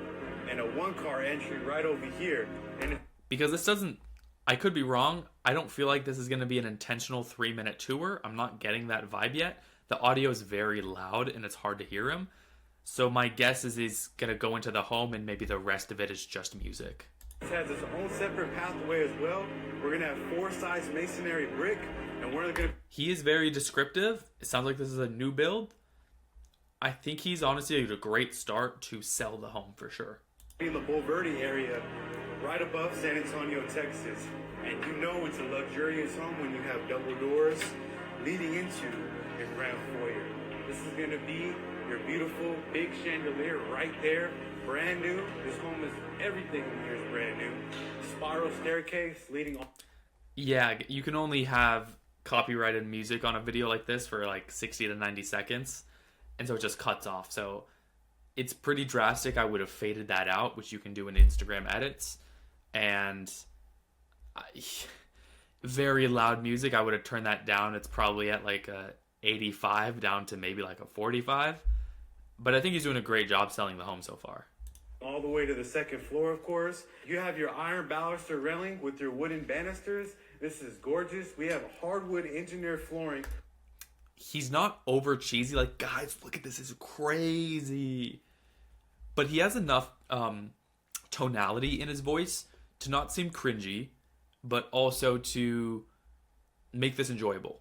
S5: and a 1-car entry right over here. And
S1: because this doesn't, I could be wrong. I don't feel like this is going to be an intentional 3-minute tour. I'm not getting that vibe yet. The audio is very loud and it's hard to hear him. So my guess is he's going to go into the home and maybe the rest of it is just music.
S5: It has its own separate pathway as well. We're going to have 4-size masonry brick, and we're going to...
S1: He is very descriptive. It sounds like this is a new build. I think he's honestly a great start to sell the home for sure.
S5: In the Bulverde area, right above San Antonio, Texas. And you know it's a luxurious home when you have double doors leading into your grand foyer. This is going to be your beautiful big chandelier right there, brand new. This home is everything in here is brand new. Spiral staircase leading on.
S1: Yeah, you can only have copyrighted music on a video like this for like 60 to 90 seconds. And so it just cuts off. So it's pretty drastic. I would have faded that out, which you can do in Instagram edits. And very loud music. I would have turned that down. It's probably at like a 85 down to maybe like a 45. But I think he's doing a great job selling the home so far.
S5: All the way to the 2nd floor, of course. You have your iron baluster railing with your wooden banisters. This is gorgeous. We have hardwood engineered flooring.
S1: He's not over cheesy. Like, guys, look at this. It's crazy. But he has enough tonality in his voice to not seem cringy, but also to make this enjoyable.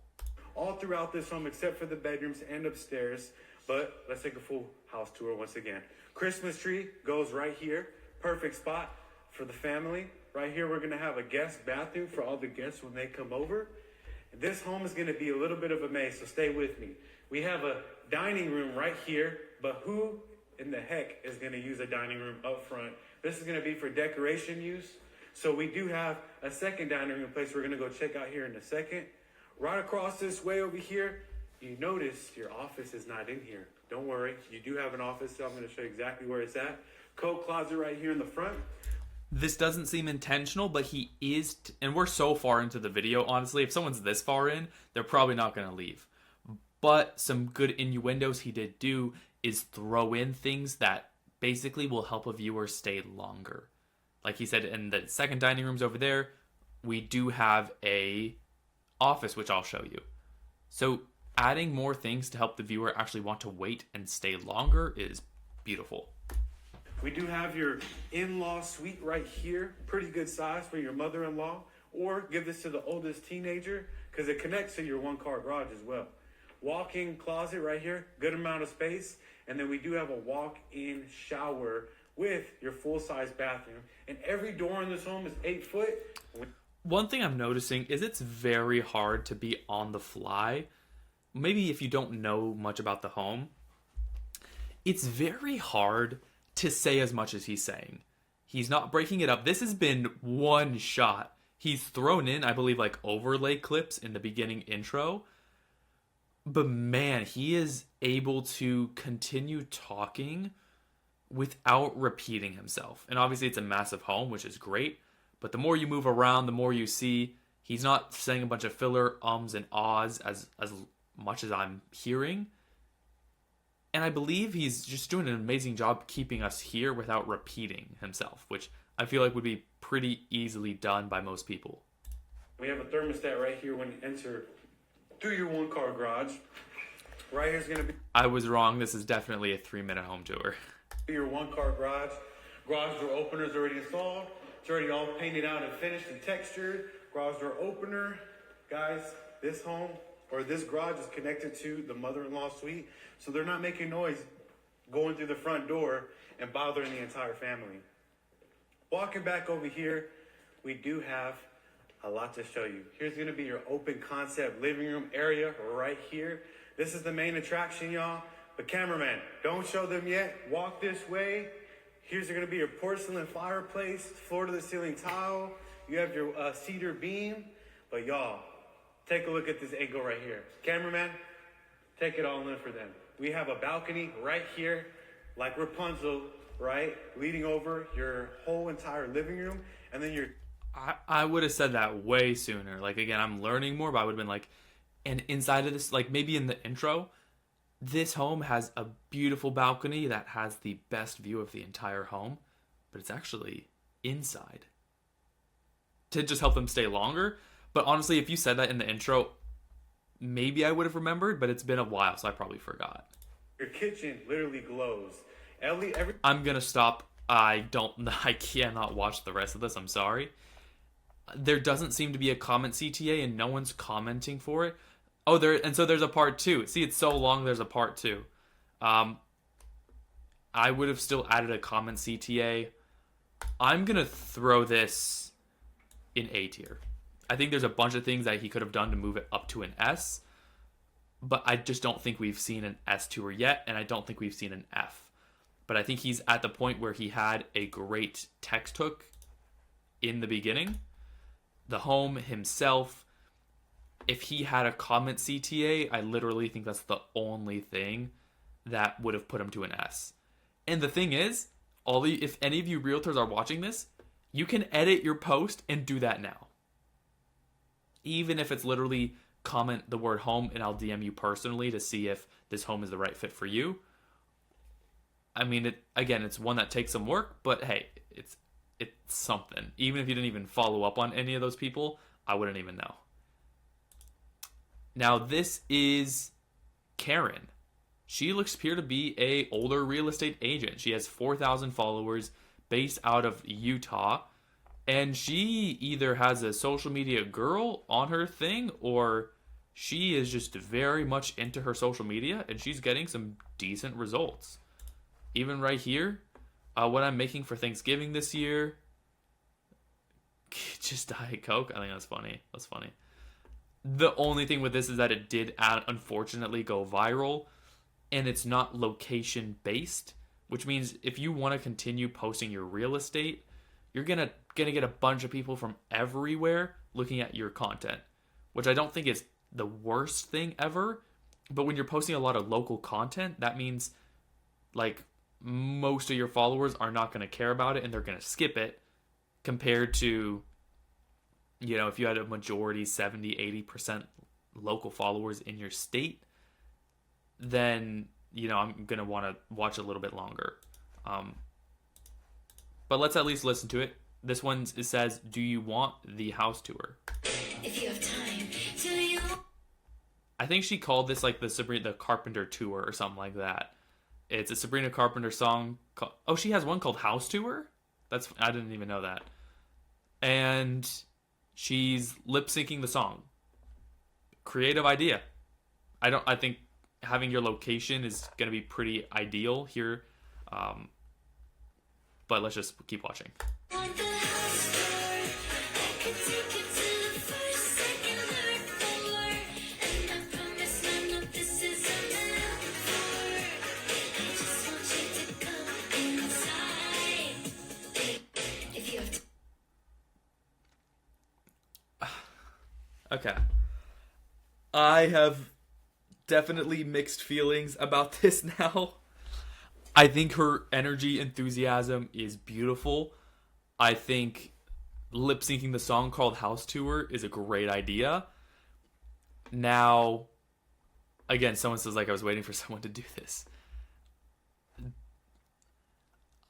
S5: All throughout this home except for the bedrooms and upstairs. But let's take a full house tour once again. Christmas tree goes right here. Perfect spot for the family. Right here we're going to have a guest bathroom for all the guests when they come over. This home is going to be a little bit of a maze, so stay with me. We have a dining room right here, but who in the heck is going to use a dining room up front? This is going to be for decoration use. So we do have a second dining room place we're going to go check out here in a second. Right across this way over here, you notice your office is not in here. Don't worry, you do have an office, so I'm going to show you exactly where it's at. Coat closet right here in the front.
S1: This doesn't seem intentional, but he is, and we're so far into the video, honestly, if someone's this far in, they're probably not going to leave. But some good innuendos he did do is throw in things that basically will help a viewer stay longer. Like he said, in the second dining room's over there, we do have a office, which I'll show you. So adding more things to help the viewer actually want to wait and stay longer is beautiful.
S5: We do have your in-law suite right here. Pretty good size for your mother-in-law. Or give this to the oldest teenager because it connects to your 1-car garage as well. Walk-in closet right here. Good amount of space. And then we do have a walk-in shower with your full-size bathroom. And every door in this home is 8 foot.
S1: One thing I'm noticing is it's very hard to be on the fly. Maybe if you don't know much about the home, it's very hard to say as much as he's saying. He's not breaking it up. This has been one shot. He's thrown in, I believe, like overlay clips in the beginning intro. But man, he is able to continue talking without repeating himself. And obviously it's a massive home, which is great. But the more you move around, the more you see. He's not saying a bunch of filler ums and ahs as much as I'm hearing. And I believe he's just doing an amazing job keeping us here without repeating himself, which I feel like would be pretty easily done by most people.
S5: We have a thermostat right here when you enter through your 1-car garage. Right here's gonna be
S1: I was wrong. This is definitely a 3-minute home tour.
S5: your 1-car garage. Garage door opener is already installed. It's already all painted out and finished and textured. Garage door opener. Guys, this home or this garage is connected to the mother-in-law suite, so they're not making noise going through the front door and bothering the entire family. Walking back over here, we do have a lot to show you. Here's gonna be your open concept living room area right here. This is the main attraction, y'all. But cameraman, don't show them yet. Walk this way. Here's gonna be your porcelain fireplace, floor to the ceiling tile. You have your cedar beam. But y'all, take a look at this angle right here. Cameraman, take it all in for them. We have a balcony right here, like Rapunzel, right? Leading over your whole entire living room. And then your
S1: I would have said that way sooner. Like, again, I'm learning more, but I would have been like, and inside of this, like maybe in the intro, this home has a beautiful balcony that has the best view of the entire home, but it's actually inside to just help them stay longer. But honestly, if you said that in the intro, maybe I would have remembered, but it's been a while, so I probably forgot.
S5: your kitchen literally glows.
S1: I'm going to stop. I cannot watch the rest of this. I'm sorry. There doesn't seem to be a comment CTA and no one's commenting for it. Oh, so there's a part 2. See, it's so long, there's a part 2. I would have still added a comment CTA. I'm going to throw this in A tier. I think there's a bunch of things that he could have done to move it up to an S, but I just don't think we've seen an S tour yet, and I don't think we've seen an F. But I think he's at the point where he had a great text hook in the beginning. The home himself, if he had a comment CTA, I literally think that's the only thing that would have put him to an S. And the thing is, if any of you realtors are watching this, you can edit your post and do that now. Even if it's literally comment the word home and I'll DM you personally to see if this home is the right fit for you. I mean, it's one that takes some work, but hey, it's something. Even if you didn't even follow up on any of those people, I wouldn't even know. Now, this is Karen. She looks appear to be a older real estate agent. She has 4,000 followers based out of Utah. And she either has a social media girl on her thing, or she is just very much into her social media, and she's getting some decent results. Even right here, what I'm making for Thanksgiving this year, just Diet Coke. I think that's funny. That's funny. The only thing with this is that it did, unfortunately, go viral, and it's not location based, which means if you want to continue posting your real estate, you're gonna get a bunch of people from everywhere looking at your content, which I don't think is the worst thing ever. But when you're posting a lot of local content, that means like most of your followers are not going to care about it and they're going to skip it, compared to, you know, if you had a majority 70-80% local followers in your state, then, you know, I'm going to want to watch a little bit longer. But let's at least listen to it. This one says, "Do you want the house tour?"
S2: If you have time, do you?
S1: I think she called this like the Sabrina Carpenter tour or something like that. It's a Sabrina Carpenter song. She has one called House Tour? I didn't even know that. And she's lip syncing the song. Creative idea. I think having your location is going to be pretty ideal here. But let's just keep watching.
S2: Want the house tour? I could take you to the first, second, third floor. And I promise none of this is a metaphor. I just want you to come inside. If you have
S1: Okay. I have definitely mixed feelings about this now. I think her energy, enthusiasm is beautiful. I think lip syncing the song called House Tour is a great idea. Now, again, someone says, like, I was waiting for someone to do this.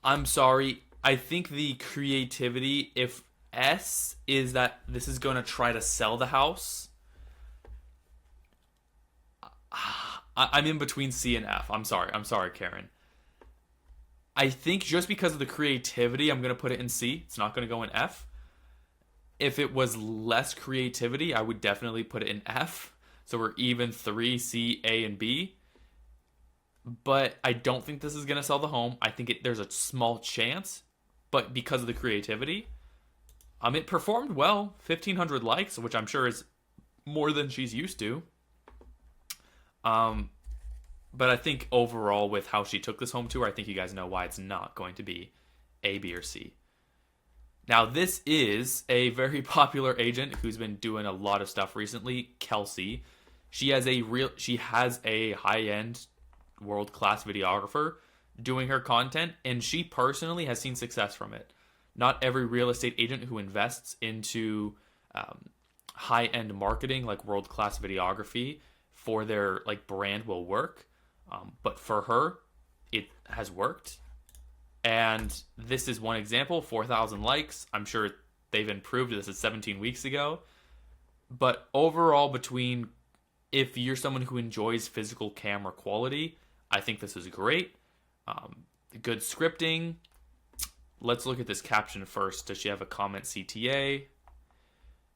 S1: I'm sorry. I think the creativity, if S is that this is going to try to sell the house, I'm in between C and F. I'm sorry, Karen. I think just because of the creativity, I'm going to put it in C. It's not going to go in F. If it was less creativity, I would definitely put it in F. So we're even 3, C, A, and B. But I don't think this is going to sell the home. I think there's a small chance. But because of the creativity, it performed well. 1,500 likes, which I'm sure is more than she's used to. But I think overall with how she took this home tour, I think you guys know why it's not going to be A, B, or C. Now, this is a very popular agent who's been doing a lot of stuff recently, Kelsey. She has a high-end, world-class videographer doing her content, and she personally has seen success from it. Not every real estate agent who invests into high-end marketing, like world-class videography, for their brand will work. But for her, it has worked. And this is one example, 4,000 likes. I'm sure they've improved. This is 17 weeks ago. But overall, if you're someone who enjoys physical camera quality, I think this is great. Good scripting. Let's look at this caption first. Does she have a comment CTA?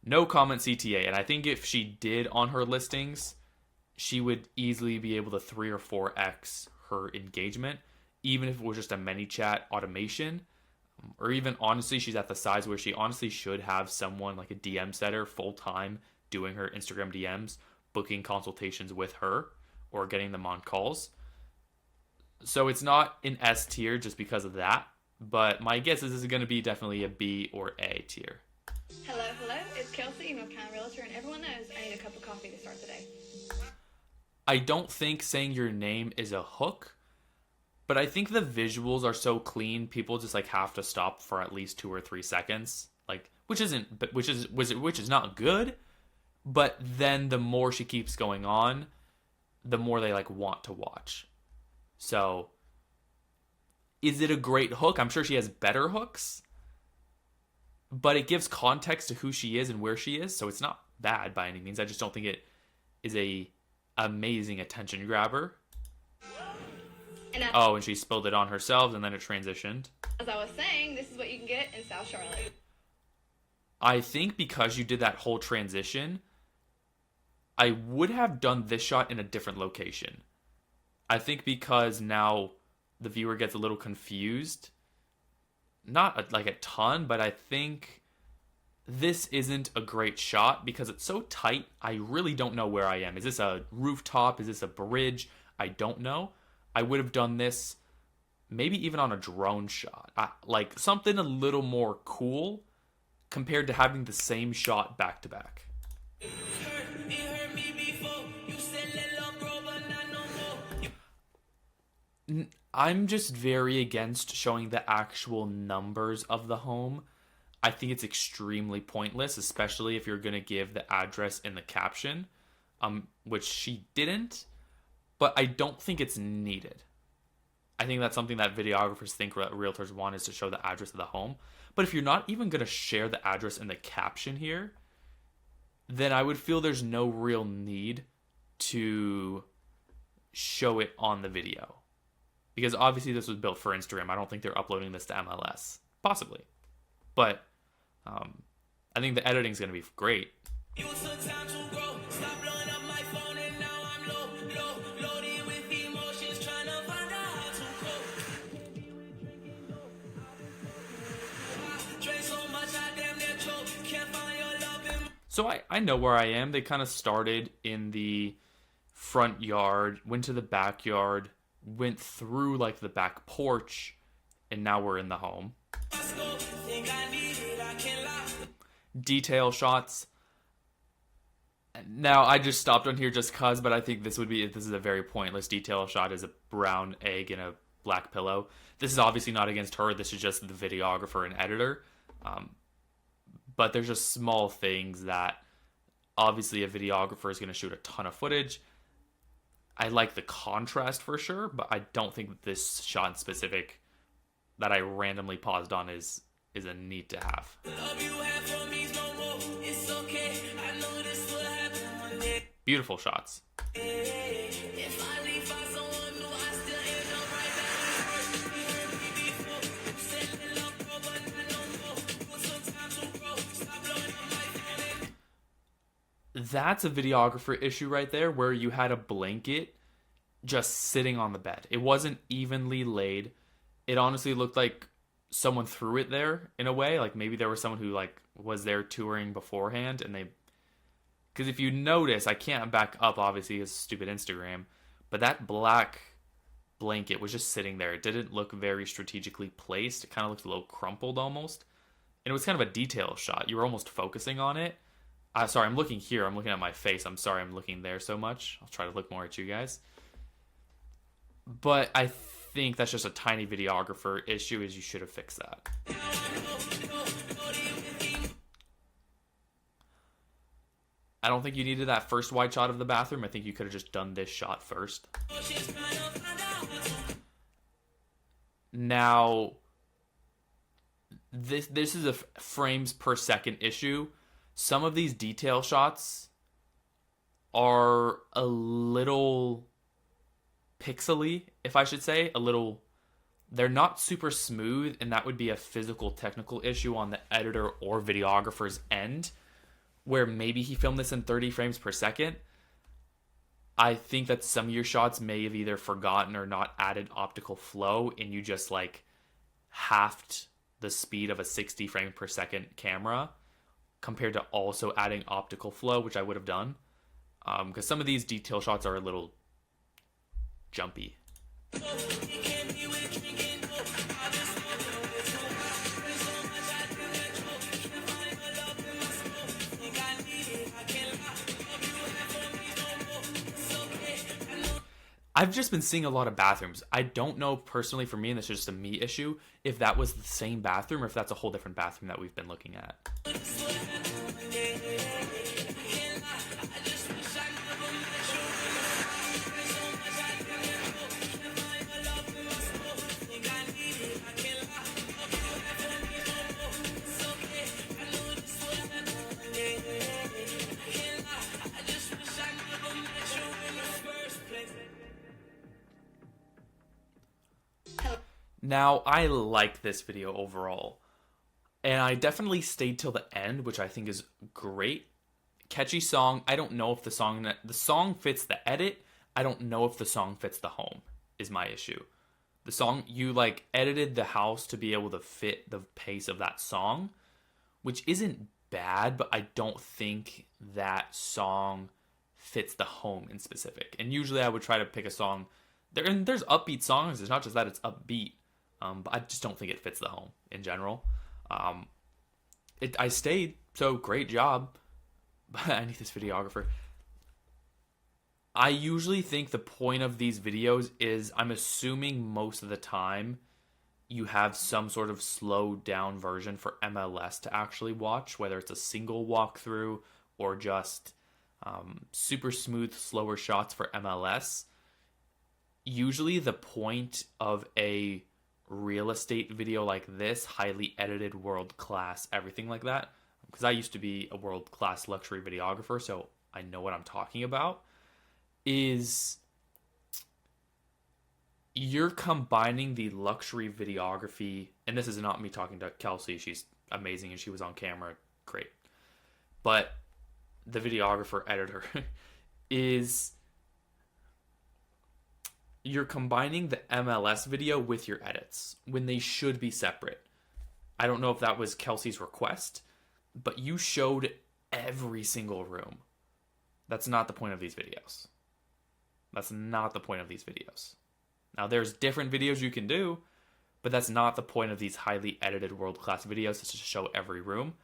S1: No comment CTA. And I think if she did on her listings, she would easily be able to 3 or 4x her engagement, even if it was just a ManyChat automation. Or even, honestly, she's at the size where she honestly should have someone like a DM setter full-time doing her Instagram DMs, booking consultations with her, or getting them on calls. So it's not an S tier just because of that. But my guess is this is going to be definitely a B or A tier.
S6: Hello, it's Kelsey, North Carolina Realtor, and everyone knows I need a cup of coffee to start the day.
S1: I don't think saying your name is a hook, but I think the visuals are so clean, people just have to stop for at least 2 or 3 seconds, which is not good. But then the more she keeps going on, the more they want to watch. So, is it a great hook? I'm sure she has better hooks, but it gives context to who she is and where she is, so it's not bad by any means. I just don't think it is a amazing attention grabber. And she spilled it on herself, and then it transitioned.
S6: As I was saying, this is what you can get in South Charlotte.
S1: I think because you did that whole transition, I would have done this shot in a different location. I think because now the viewer gets a little confused. Not a ton, but I think this isn't a great shot because it's so tight. I really don't know where I am. Is this a rooftop? Is this a bridge? I don't know. I would have done this maybe even on a drone shot. Something a little more cool compared to having the same shot back to back. I'm just very against showing the actual numbers of the home. I think it's extremely pointless, especially if you're going to give the address in the caption, which she didn't, but I don't think it's needed. I think that's something that videographers think realtors want, is to show the address of the home. But if you're not even going to share the address in the caption here, then I would feel there's no real need to show it on the video. Because obviously this was built for Instagram. I don't think they're uploading this to MLS. Possibly. But I think the editing is going to be great. So I know where I am. They kind of started in the front yard, went to the backyard, went through the back porch, and now we're in the home. Detail shots. Now I just stopped on here just cause, but I think this is a very pointless detail shot. Is a brown egg and a black pillow. This is obviously not against her. This is just the videographer and editor. But there's just small things that obviously a videographer is going to shoot a ton of footage. I like the contrast for sure, but I don't think this shot in specific that I randomly paused on is a need to have. Beautiful shots.
S2: If I leave for someone new, I still end up right back where we first heard me before. Said in love, bro, but not no more. Put some time to grow. Stop blowing up my phone and
S1: That's a videographer issue right there, where you had a blanket just sitting on the bed. It wasn't evenly laid. It honestly looked like someone threw it there in a way. Like maybe there was someone who like was there touring beforehand, and they, because if you notice, I can't back up obviously his stupid Instagram, but that black blanket was just sitting there. It didn't look very strategically placed. It kind of looked a little crumpled almost, and it was kind of a detail shot. You were almost focusing on it. Sorry, I'm looking here. I'm looking at my face. I'm sorry I'm looking there so much. I'll try to look more at you guys. But I think that's just a tiny videographer issue, is you should have fixed that. I don't think you needed that first wide shot of the bathroom. I think you could have just done this shot first. Now, this is a frames per second issue. Some of these detail shots are a little pixely, if I should say. They're not super smooth, and that would be a physical technical issue on the editor or videographer's end, where maybe he filmed this in 30 frames per second. I think that some of your shots may have either forgotten or not added optical flow, and you just like halved the speed of a 60 frame per second camera compared to also adding optical flow, which I would have done. Because some of these detail shots are a little jumpy. I've just been seeing a lot of bathrooms. I don't know personally for me, and this is just a me issue, if that was the same bathroom or if that's a whole different bathroom that we've been looking at. Now, I like this video overall, and I definitely stayed till the end, which I think is great. Catchy song. I don't know if the song fits the edit. I don't know if the song fits the home, is my issue. The song, you like edited the house to be able to fit the pace of that song, which isn't bad, but I don't think that song fits the home in specific. And usually I would try to pick a song and there's upbeat songs. It's not just that it's upbeat. But I just don't think it fits the home in general. I stayed, so great job. But I need this videographer. I usually think the point of these videos is, I'm assuming most of the time, you have some sort of slowed down version for MLS to actually watch, whether it's a single walkthrough or just super smooth, slower shots for MLS. Usually the point of a real estate video like this, highly edited, world-class, everything like that, because I used to be a world-class luxury videographer, so I know what I'm talking about, is you're combining the luxury videography, and this is not me talking to Kelsey, she's amazing and she was on camera, great, but the videographer editor is you're combining the MLS video with your edits when they should be separate. I don't know if that was Kelsey's request, but you showed every single room. That's not the point of these videos. That's not the point of these videos. Now, there's different videos you can do, but that's not the point of these highly edited world-class videos, is to show every room.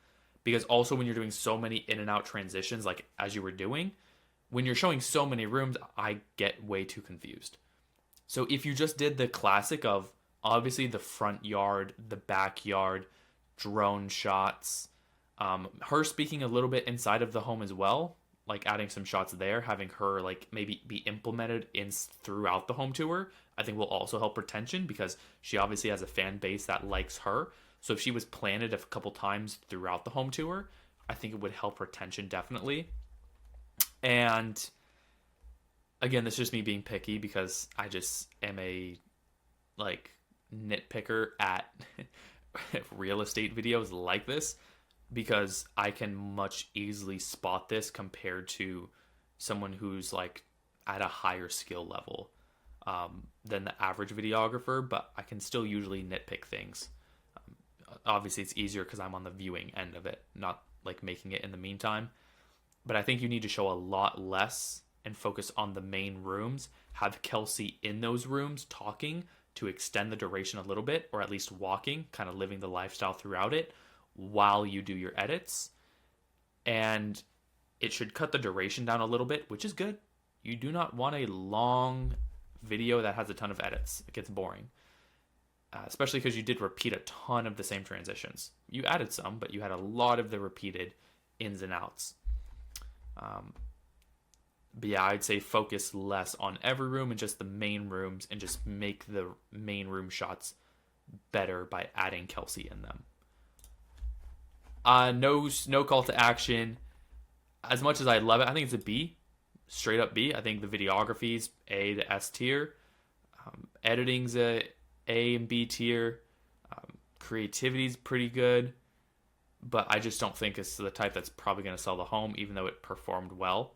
S1: Because also when you're doing so many in and out transitions, like as you were doing, when you're showing so many rooms, I get way too confused. So if you just did the classic of obviously the front yard, the backyard, drone shots, her speaking a little bit inside of the home as well, like adding some shots there, having her like maybe be implemented in throughout the home tour, I think will also help retention, because she obviously has a fan base that likes her. So if she was planted a couple times throughout the home tour, I think it would help retention definitely. And again, this is just me being picky because I just am a like nitpicker at real estate videos like this, because I can much easily spot this compared to someone who's like at a higher skill level than the average videographer, but I can still usually nitpick things. Obviously, it's easier because I'm on the viewing end of it, not like making it in the meantime. But I think you need to show a lot less and focus on the main rooms. Have Kelsey in those rooms talking to extend the duration a little bit, or at least walking, kind of living the lifestyle throughout it while you do your edits. And it should cut the duration down a little bit, which is good. You do not want a long video that has a ton of edits. It gets boring. Especially because you did repeat a ton of the same transitions. You added some, but you had a lot of the repeated ins and outs. But yeah, I'd say focus less on every room and just the main rooms, and just make the main room shots better by adding Kelsey in them. No call to action. As much as I love it, I think it's a B. Straight up B. I think the videography's A to S tier. Editing's a and B tier. Creativity's pretty good, but I just don't think it's the type that's probably going to sell the home, even though it performed well.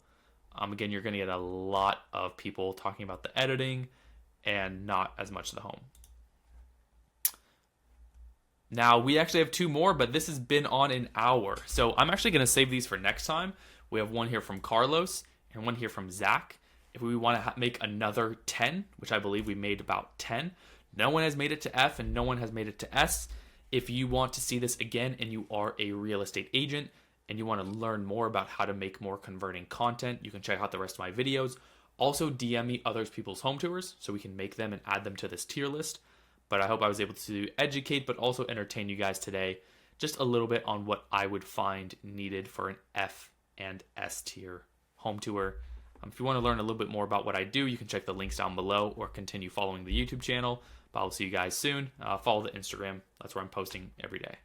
S1: Again, you're going to get a lot of people talking about the editing and not as much the home. Now, we actually have two more, but this has been on an hour. So I'm actually going to save these for next time. We have one here from Carlos and one here from Zach. If we want to make another 10, which I believe we made about 10, no one has made it to F and no one has made it to S. If you want to see this again and you are a real estate agent and you want to learn more about how to make more converting content, you can check out the rest of my videos. Also, DM me other people's home tours so we can make them and add them to this tier list. But I hope I was able to educate but also entertain you guys today just a little bit on what I would find needed for an F and S tier home tour. If you want to learn a little bit more about what I do, you can check the links down below or continue following the YouTube channel. But I'll see you guys soon. Follow the Instagram. That's where I'm posting every day.